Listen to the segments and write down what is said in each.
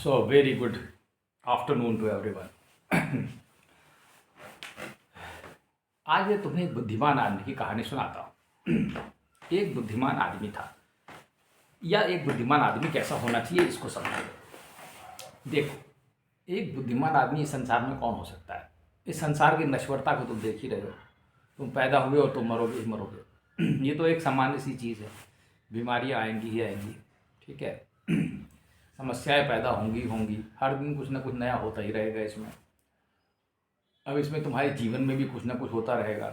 So, very good afternoon to everyone. आज मैं तुम्हें एक बुद्धिमान आदमी की कहानी सुनाता हूँ। एक बुद्धिमान आदमी था, या एक बुद्धिमान आदमी कैसा होना चाहिए इसको समझो। देखो, एक बुद्धिमान आदमी इस संसार में कौन हो सकता है? इस संसार की नश्वरता को तुम देख ही रहे हो। तुम पैदा हुए हो तो मरोगे ही मरोगे। ये तो एक सामान्य सी चीज़ है। बीमारियाँ आएंगी ही आएंगी, ठीक है। समस्याएं पैदा होंगी होंगी, हर दिन कुछ ना कुछ नया होता ही रहेगा इसमें। अब इसमें तुम्हारे जीवन में भी कुछ ना कुछ होता रहेगा।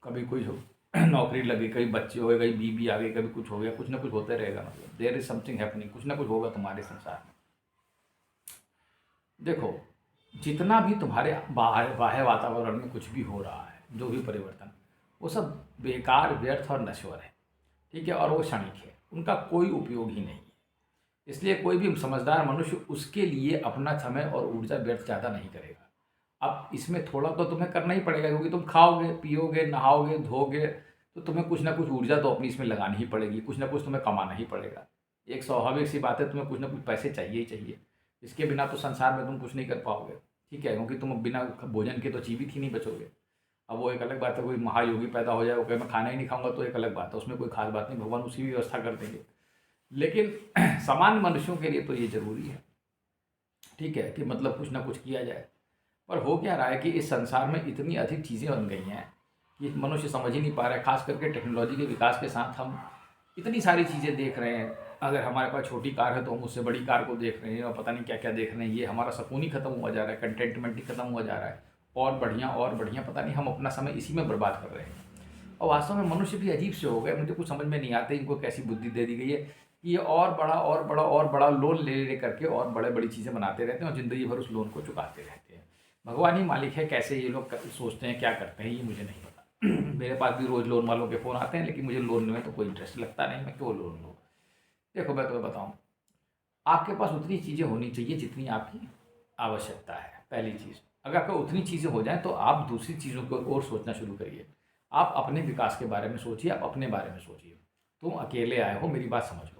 कभी कोई नौकरी लगी, कभी बच्चे हो गए, कभी बीबी आ गई, कभी कुछ हो गया, कुछ ना कुछ होते रहेगा। मतलब देयर इज समथिंग हैपनिंग, कुछ ना कुछ होगा तुम्हारे संसार में। देखो, जितना भी तुम्हारे बाह्य वातावरण में कुछ भी हो रहा है, जो भी परिवर्तन, वो सब बेकार, व्यर्थ और नश्वर है, ठीक है। और वो क्षणिक है, उनका कोई उपयोग ही नहीं है। इसलिए कोई भी समझदार मनुष्य उसके लिए अपना समय और ऊर्जा व्यर्थ ज़्यादा नहीं करेगा। अब इसमें थोड़ा तो तुम्हें करना ही पड़ेगा, क्योंकि तुम खाओगे, पियोगे, नहाओगे, धोगे, तो तुम्हें कुछ ना कुछ ऊर्जा तो अपनी इसमें लगानी ही पड़ेगी, कुछ ना कुछ तुम्हें कमाना ही पड़ेगा। एक स्वाभाविक सी बात है, तुम्हें कुछ ना कुछ पैसे चाहिए ही चाहिए। इसके बिना तो संसार में तुम कुछ नहीं कर पाओगे, ठीक है, क्योंकि तुम बिना भोजन के तो जीवित ही नहीं बचोगे। अब वो एक अलग बात है, कोई महायोगी पैदा हो जाए, वो कहे मैं खाना ही नहीं खाऊंगा, तो एक अलग बात है, उसमें कोई खास बात नहीं, भगवान उसी भी व्यवस्था कर देंगे। लेकिन सामान्य मनुष्यों के लिए तो ये जरूरी है, ठीक है, कि मतलब कुछ ना कुछ किया जाए। पर हो क्या रहा है कि इस संसार में इतनी अधिक चीज़ें बन गई हैं कि मनुष्य समझ ही नहीं पा रहा है। खास करके टेक्नोलॉजी के विकास के साथ हम इतनी सारी चीज़ें देख रहे हैं। अगर हमारे पास छोटी कार है तो हम उससे बड़ी कार को देख रहे हैं, और पता नहीं क्या क्या देख रहे हैं। ये हमारा सुकून ही खत्म हुआ जा रहा है, कंटेंटमेंट ही खत्म हुआ जा रहा है। और बढ़िया, पता नहीं हम अपना समय इसी में बर्बाद कर रहे हैं। और वास्तव में मनुष्य भी अजीब से हो गए, मुझे कुछ समझ में नहीं आते इनको कैसी बुद्धि दे दी गई है कि ये और बड़ा और बड़ा और बड़ा लोन ले ले करके और बड़े बड़ी चीज़ें बनाते रहते हैं, और ज़िंदगी भर उस लोन को चुकाते रहते हैं। भगवान ही मालिक है, कैसे ये लोग सोचते हैं, क्या करते हैं, ये मुझे नहीं पता। मेरे पास भी रोज़ लोन वालों के फ़ोन आते हैं, लेकिन मुझे लोन में तो कोई इंटरेस्ट लगता नहीं, मैं क्यों लोन लूँ। देखो, मैं तुम्हें बताऊँ, आपके पास उतनी चीज़ें होनी चाहिए जितनी आपकी आवश्यकता है। पहली चीज़, अगर आपको उतनी चीज़ें हो जाएं तो आप दूसरी चीज़ों को और सोचना शुरू करिए। आप अपने विकास के बारे में सोचिए, आप अपने बारे में सोचिए। तुम अकेले आए हो, मेरी बात समझ लो।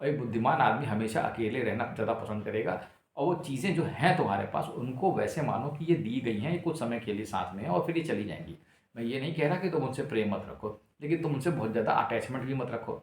और एक बुद्धिमान आदमी हमेशा अकेले रहना ज़्यादा पसंद करेगा। और वो चीज़ें जो हैं तुम्हारे पास, उनको वैसे मानो कि ये दी गई हैं, ये कुछ समय के लिए साथ में है और फिर ये चली जाएंगी। मैं ये नहीं कह रहा कि तुम उनसे प्रेम मत रखो, लेकिन तुम उनसे बहुत ज़्यादा अटैचमेंट भी मत रखो।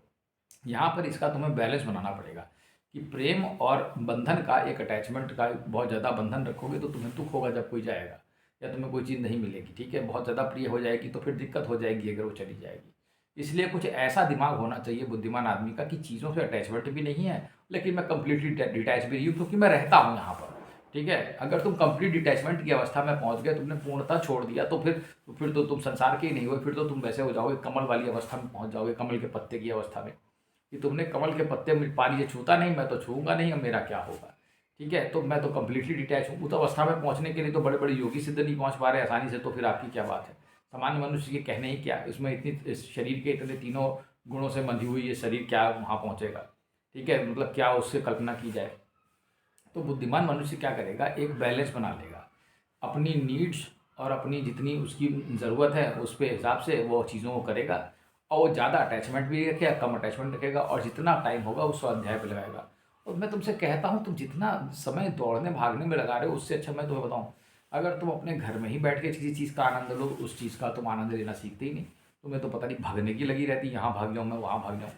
यहाँ पर इसका तुम्हें बैलेंस बनाना पड़ेगा कि प्रेम और बंधन का, एक अटैचमेंट का बहुत ज़्यादा बंधन रखोगे तो तुम्हें दुख होगा जब कोई जाएगा, या तुम्हें कोई चीज़ नहीं मिलेगी, ठीक है। बहुत ज़्यादा प्रिय हो जाएगी तो फिर दिक्कत हो जाएगी अगर वो चली जाएगी। इसलिए कुछ ऐसा दिमाग होना चाहिए बुद्धिमान आदमी का कि चीज़ों से अटैचमेंट भी नहीं है, लेकिन मैं कंप्लीटली डिटैच भी नहीं हूँ, क्योंकि मैं रहता हूँ यहाँ पर, ठीक है। अगर तुम कंप्लीट डिटैचमेंट की अवस्था में पहुँच गए, तुमने पूर्णतः छोड़ दिया, तो फिर तो तुम संसार के ही नहीं हो, फिर तो तुम वैसे हो जाओगे, कमल वाली अवस्था में पहुँच जाओगे, कमल के पत्ते की अवस्था में, कि तुमने कमल के पत्ते में पानी से छूता नहीं, मैं तो छूऊंगा नहीं, अब मेरा क्या होगा, ठीक है। तो मैं तो कंप्लीटली डिटैच हूँ। उस अवस्था में पहुँचने के लिए तो बड़े बड़े योगी सिद्ध नहीं पहुँच पा रहे आसानी से, तो फिर आपकी क्या बात है। सामान्य मनुष्य के कहने ही क्या, इसमें इतनी इस शरीर के इतने तीनों गुणों से बंधी हुई ये शरीर क्या वहाँ पहुँचेगा, ठीक है, मतलब क्या उससे कल्पना की जाए। तो बुद्धिमान मनुष्य क्या करेगा, एक बैलेंस बना लेगा। अपनी नीड्स और अपनी जितनी उसकी ज़रूरत है उस पे हिसाब से वो चीज़ों को करेगा। और वो ज़्यादा अटैचमेंट भी रखेगा, कम अटैचमेंट रखेगा, और जितना टाइम होगा उस स्वाध्याय पे लगाएगा। और मैं तुमसे कहता हूँ, तुम जितना समय दौड़ने भागने में लगा रहे हो, उससे अच्छा मैं तुम्हें बताऊँ, अगर तुम अपने घर में ही बैठ के किसी चीज़ का आनंद लो, उस चीज़ का तुम आनंद लेना सीखते ही नहीं। तुम्हें तो पता नहीं भागने की लगी रहती, यहाँ भाग जाऊँ, मैं वहाँ भाग जाऊँ।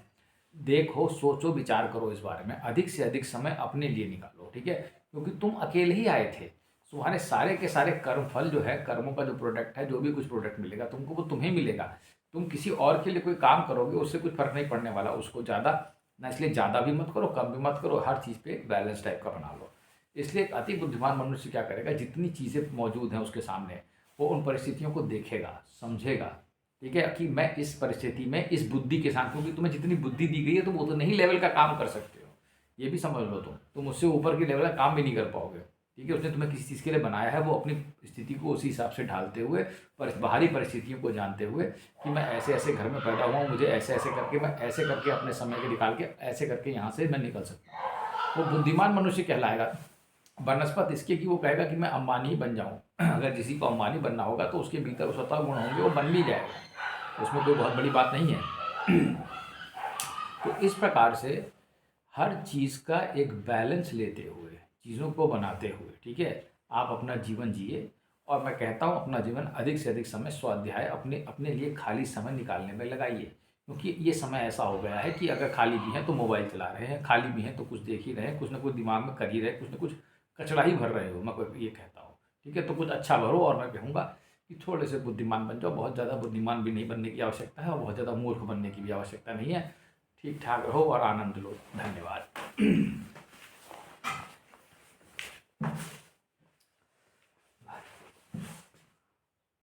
देखो, सोचो, विचार करो इस बारे में, अधिक से अधिक समय अपने लिए निकालो, ठीक है, क्योंकि तुम अकेले ही आए थे। तुम्हारे सारे के सारे कर्म फल जो है, कर्मों का जो प्रोडक्ट है, जो भी कुछ प्रोडक्ट मिलेगा तुमको, वो तुम्हें मिलेगा। तुम किसी और के लिए कोई काम करोगे, उससे कुछ फर्क नहीं पड़ने वाला, उसको ज़्यादा ना, इसलिए ज़्यादा भी मत करो, कम भी मत करो, हर चीज़ पे एक बैलेंस टाइप का बना लो। इसलिए एक अति बुद्धिमान मनुष्य क्या करेगा, जितनी चीज़ें मौजूद हैं उसके सामने, वो उन परिस्थितियों को देखेगा, समझेगा, ठीक है, कि मैं इस परिस्थिति में इस बुद्धि के साथ, क्योंकि तुम्हें जितनी बुद्धि दी गई है तुम उतने ही लेवल का काम कर सकते हो। ये भी समझ लो, तुम उससे ऊपर की लेवल का काम भी नहीं कर पाओगे, ठीक है। उसने तुम्हें किसी चीज़ के लिए बनाया है, वो अपनी स्थिति को उसी हिसाब से ढालते हुए, बाहरी परिस्थितियों को जानते हुए, कि मैं ऐसे ऐसे घर में पैदा हुआ हूँ, मुझे ऐसे ऐसे करके, मैं ऐसे करके अपने समय के निकाल के ऐसे करके यहाँ से मैं निकल सकता हूँ, वो बुद्धिमान मनुष्य कहलाएगा। बनस्पत इसके कि वो कहेगा कि मैं अंबानी ही बन जाऊँ। अगर किसी को अंबानी बनना होगा तो उसके भीतर स्वतः गुण होंगे, वो बन भी जाएगा, उसमें कोई बहुत बड़ी बात नहीं है। तो इस प्रकार से हर चीज़ का एक बैलेंस लेते हुए चीज़ों को बनाते हुए, ठीक है, आप अपना जीवन जिए। और मैं कहता हूँ अपना जीवन अधिक से अधिक समय स्वाध्याय अपने अपने लिए खाली समय निकालने में लगाइए, क्योंकि ये समय ऐसा हो गया है कि अगर खाली भी हैं तो मोबाइल चला रहे हैं, खाली भी हैं तो कुछ देख ही रहे हैं, कुछ ना कुछ दिमाग में कर ही रहे, कुछ ना कुछ कचरा ही भर रहे हो, मैं ये कहता हूँ। ठीक है, तो कुछ अच्छा भरो। और मैं कहूँगा कि थोड़े से बुद्धिमान बन जाओ, बहुत ज़्यादा बुद्धिमान भी नहीं बनने की आवश्यकता है और बहुत ज़्यादा मूर्ख बनने की भी आवश्यकता नहीं है। ठीक ठाक रहो और आनंद लो। धन्यवाद।